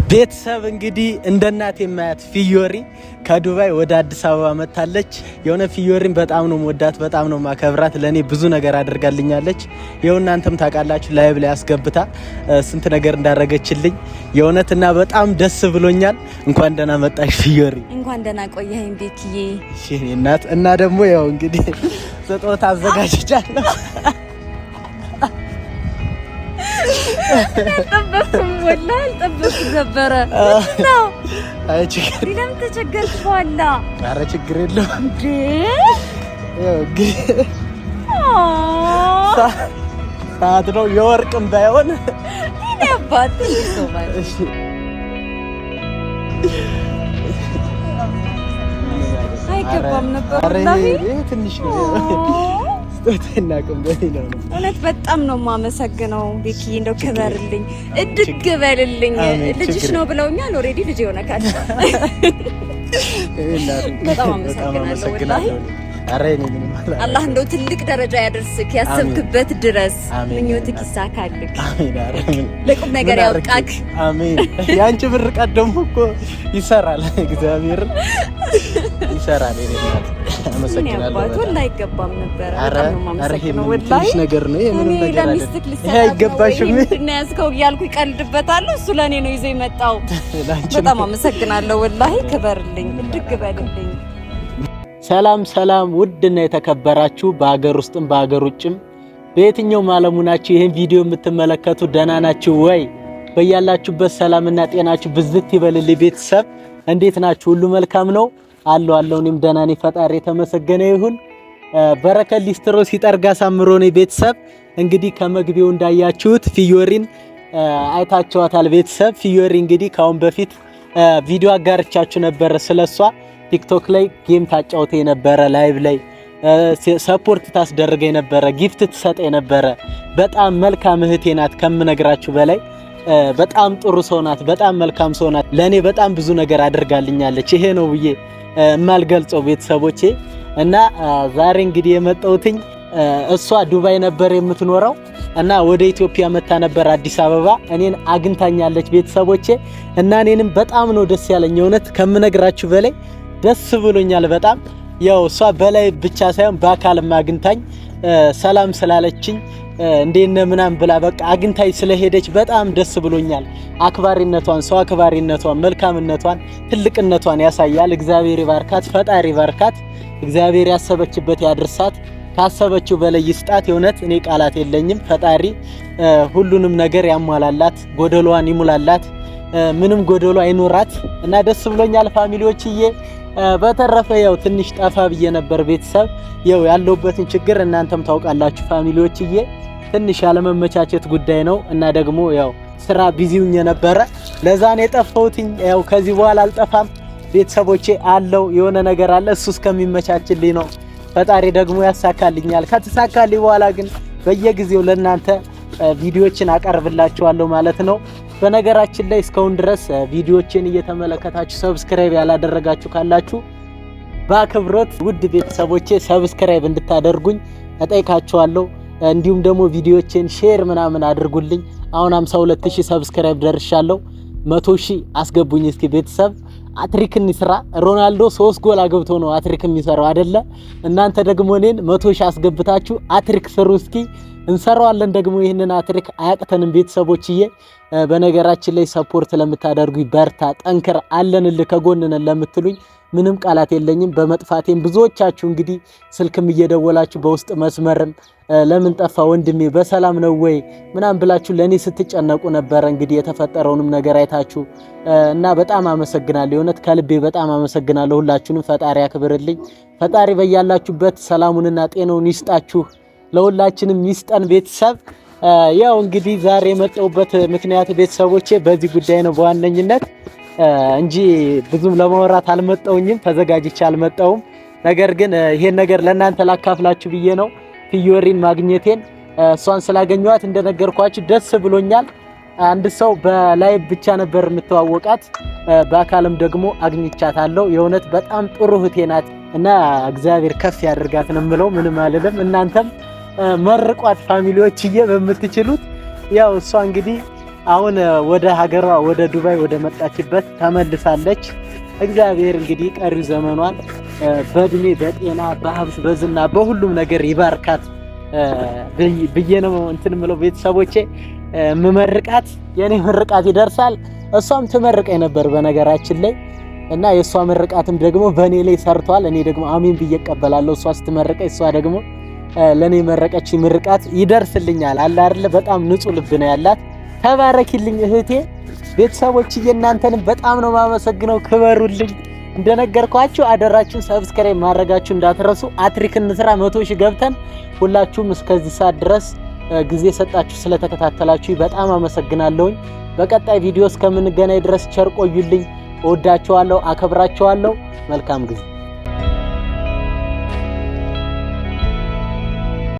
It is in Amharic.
ቤተሰብ እንግዲህ እንደናት የማያት ፊዮሪ ከዱባይ ወደ አዲስ አበባ መጣለች። የሆነ ፊዮሪን በጣም ነው ወዳት፣ በጣም ነው ማከብራት። ለኔ ብዙ ነገር አድርጋልኛለች። ይኸው እናንተም ታውቃላችሁ፣ ላይቭ ላይ አስገብታ ስንት ነገር እንዳረገችልኝ የእውነትና በጣም ደስ ብሎኛል። እንኳን ደህና መጣሽ ፊዮሪ። እንኳን ደህና ቆየኸኝ ቤኪዬ። እሺ እናት እና ደግሞ ያው እንግዲህ ስጦታ አዘጋጅቻለሁ። አልጠበኩም ወላሂ አልጠበኩም ነበረ። ነው አይ ችግር ለምን ተቸገርክ? በኋላ ኧረ ችግር የለውም እንዴ ያው ሰዓት ነው የወርቅም ባይሆን እኔ አባት ይሶማል። እሺ አይገባም ነበር ወላሂ ትንሽ ነው እውነት በጣም ነው የማመሰግነው ቤኪ። እንደው ክበርልኝ፣ እድግ በልልኝ። ልጅሽ ነው ብለውኛል። ኦሬዲ ልጅ ይሆነካል። በጣም አመሰግናለሁ ወላሂ። አላህ እንደው ትልቅ ደረጃ ያደርስክ፣ ያሰብክበት ድረስ ምኞትክ ይሳካልክ፣ ለቁም ነገር ያውቃክ። አሜን። ያንቺ ብርቀት ደግሞ እኮ ይሰራል፣ እግዚአብሔር ይሰራል። አመሰግናለሁ ወላሂ። አይገባም ነበር። በጣም ነው የማመሰግነው ወላሂ። ነገር ነው ምንም ነገር አይደለም። ይሄ አይገባሽም እና ያዝከው እያልኩ ይቀልድበታለሁ። እሱ ለኔ ነው ይዞ የመጣው። በጣም አመሰግናለሁ ወላሂ። ክበርልኝ፣ እድግ በልልኝ። ሰላም ሰላም፣ ውድና የተከበራችሁ በአገር ውስጥም በአገር ውጭም በየትኛውም ዓለሙ ናችሁ ይሄን ቪዲዮ የምትመለከቱ ደህና ናችሁ ወይ? በያላችሁበት ሰላምና ጤናችሁ ብዝት ይበልልኝ። ቤተሰብ እንዴት ናችሁ? ሁሉ መልካም ነው? አለው እኔም ደህና ነኝ። ፈጣሪ የተመሰገነ ይሁን። በረከት ሊስትሮ ሲጠርጋ ሳምሮ ነው። ቤተሰብ እንግዲህ ከመግቢያው እንዳያችሁት ፊዮሪን አይታችኋታል። ቤተሰብ ፊዮሪ እንግዲህ ካሁን በፊት ቪዲዮ አጋርቻችሁ ነበር ስለሷ። ቲክቶክ ላይ ጌም ታጫውቴ ነበረ፣ ላይቭ ላይ ሰፖርት ታስደርገ ነበረ፣ ጊፍት ትሰጠ ነበረ። በጣም መልካም እህቴ ናት ከምነግራችሁ በላይ በጣም ጥሩ ሰው ናት። በጣም መልካም ሰው ናት። ለኔ በጣም ብዙ ነገር አድርጋልኛለች። ይሄ ነው ብዬ የማልገልጸው ቤተሰቦቼ። እና ዛሬ እንግዲህ የመጣሁትኝ እሷ ዱባይ ነበር የምትኖረው እና ወደ ኢትዮጵያ መጣ ነበር አዲስ አበባ። እኔን አግኝታኛለች ቤተሰቦቼ። እና እኔንም በጣም ነው ደስ ያለኝ፣ እውነት ከምነግራችሁ በላይ ደስ ብሎኛል በጣም። ያው እሷ በላይ ብቻ ሳይሆን በአካልም አግኝታኝ ሰላም ስላለችኝ እንዴነ ምናም ብላ በቃ አግኝታይ ስለሄደች በጣም ደስ ብሎኛል። አክባሪነቷን፣ ሰው አክባሪነቷን፣ መልካምነቷን፣ ትልቅነቷን ያሳያል። እግዚአብሔር ይባርካት፣ ፈጣሪ ይባርካት። እግዚአብሔር ያሰበችበት ያድርሳት፣ ካሰበችው በላይ ይስጣት። የእውነት እኔ ቃላት የለኝም። ፈጣሪ ሁሉንም ነገር ያሟላላት፣ ጎደሏን ይሙላላት፣ ምንም ጎደሎ አይኖራት እና ደስ ብሎኛል ፋሚሊዎችዬ። በተረፈ ያው ትንሽ ጠፋ ብዬ ነበር ቤተሰብ። ያው ያለውበትን ችግር እናንተም ታውቃላችሁ ፋሚሊዎችዬ። ትንሽ ያለመመቻቸት ጉዳይ ነው እና ደግሞ ያው ስራ ቢዚውኝ ነበረ፣ ለዛ ነው የጠፋሁትኝ። ያው ከዚህ በኋላ አልጠፋም ቤተሰቦቼ። አለው የሆነ ነገር አለ፣ እሱ እስከሚመቻችልኝ ነው። ፈጣሪ ደግሞ ያሳካልኛል። ከተሳካልኝ በኋላ ግን በየጊዜው ለእናንተ ቪዲዮዎችን አቀርብላችኋለሁ ማለት ነው። በነገራችን ላይ እስካሁን ድረስ ቪዲዮዎችን እየተመለከታችሁ ሰብስክራይብ ያላደረጋችሁ ካላችሁ በአክብሮት ውድ ቤተሰቦቼ ሰብስክራይብ እንድታደርጉኝ እጠይቃችኋለሁ። እንዲሁም ደግሞ ቪዲዮዎችን ሼር ምናምን አድርጉልኝ። አሁን 52000 ሰብስክራይብ ደርሻለሁ። 100000 አስገቡኝ እስኪ ቤተሰብ። አትሪክ እንስራ። ሮናልዶ 3 ጎል አገብቶ ነው አትሪክ የሚሰራው አይደለ? እናንተ ደግሞ እኔን 100000 አስገብታችሁ አትሪክ ስሩ እስኪ። እንሰራዋለን ደግሞ ይሄንን አትሪክ አያቅተንም ቤተሰቦችዬ። በነገራችን ላይ ሰፖርት ለምታደርጉኝ በርታ፣ ጠንክር፣ አለንልህ ከጎንነን ለምትሉኝ ምንም ቃላት የለኝም። በመጥፋቴም ብዙዎቻችሁ እንግዲህ ስልክም እየደወላችሁ በውስጥ መስመርም ለምን ጠፋ ወንድሜ በሰላም ነው ወይ ምናምን ብላችሁ ለኔ ስትጨነቁ ነበር። እንግዲህ የተፈጠረውንም ነገር አይታችሁ እና በጣም አመሰግናለሁ። የእውነት ከልቤ በጣም አመሰግናለሁ ሁላችሁንም። ፈጣሪ ያክብርልኝ። ፈጣሪ በያላችሁበት ሰላሙንና ጤናውን ይስጣችሁ፣ ለሁላችንም ይስጠን ቤተሰብ። ያው እንግዲህ ዛሬ የመጣሁበት ምክንያት ቤተሰቦቼ በዚህ ጉዳይ ነው በዋነኝነት እንጂ ብዙም ለማውራት አልመጣሁኝም፣ ተዘጋጅቼ አልመጣሁም። ነገር ግን ይሄን ነገር ለእናንተ ላካፍላችሁ ብዬ ነው። ፊዮሪን ማግኘቴን እሷን ስላገኘኋት እንደነገርኳችሁ ደስ ብሎኛል። አንድ ሰው በላይቭ ብቻ ነበር የምተዋወቃት፣ በአካልም ደግሞ አግኝቻታለሁ። የእውነት በጣም ጥሩ እህቴ ናት እና እግዚአብሔር ከፍ ያድርጋት ነው የምለው። ምንም አልልም። እናንተም መርቋት ፋሚሊዎችዬ በምትችሉት። ያው እሷ እንግዲህ አሁን ወደ ሀገሯ ወደ ዱባይ ወደ መጣችበት ተመልሳለች። እግዚአብሔር እንግዲህ ቀሪው ዘመኗን በእድሜ በጤና በሀብት በዝና በሁሉም ነገር ይባርካት ብዬ ነው እንትን ምለው። ቤተሰቦቼ ምመርቃት የኔ ምርቃት ይደርሳል። እሷም ትመርቀኝ ነበር በነገራችን ላይ እና የሷ ምርቃትም ደግሞ በእኔ ላይ ሰርቷል። እኔ ደግሞ አሜን ብዬ እቀበላለሁ። እሷ ስትመርቀኝ እሷ ደግሞ ለኔ መረቀች ምርቃት ይደርስልኛል። አለ አይደል? በጣም ንጹህ ልብ ነው ያላት። ተባረኪልኝ እህቴ። ቤተሰቦች እናንተንም በጣም ነው ማመሰግነው። ክበሩልኝ። እንደነገርኳችሁ አደራችሁን ሰብስክራይብ ማድረጋችሁ እንዳትረሱ። አትሪክ እንስራ 100 ሺህ ገብተን ሁላችሁም እስከዚህ ሰዓት ድረስ ጊዜ ሰጣችሁ ስለተከታተላችሁ በጣም አመሰግናለሁ። በቀጣይ ቪዲዮ እስከምንገናኝ ድረስ ቸር ቆዩልኝ። እወዳችኋለሁ፣ አከብራችኋለሁ። መልካም ጊዜ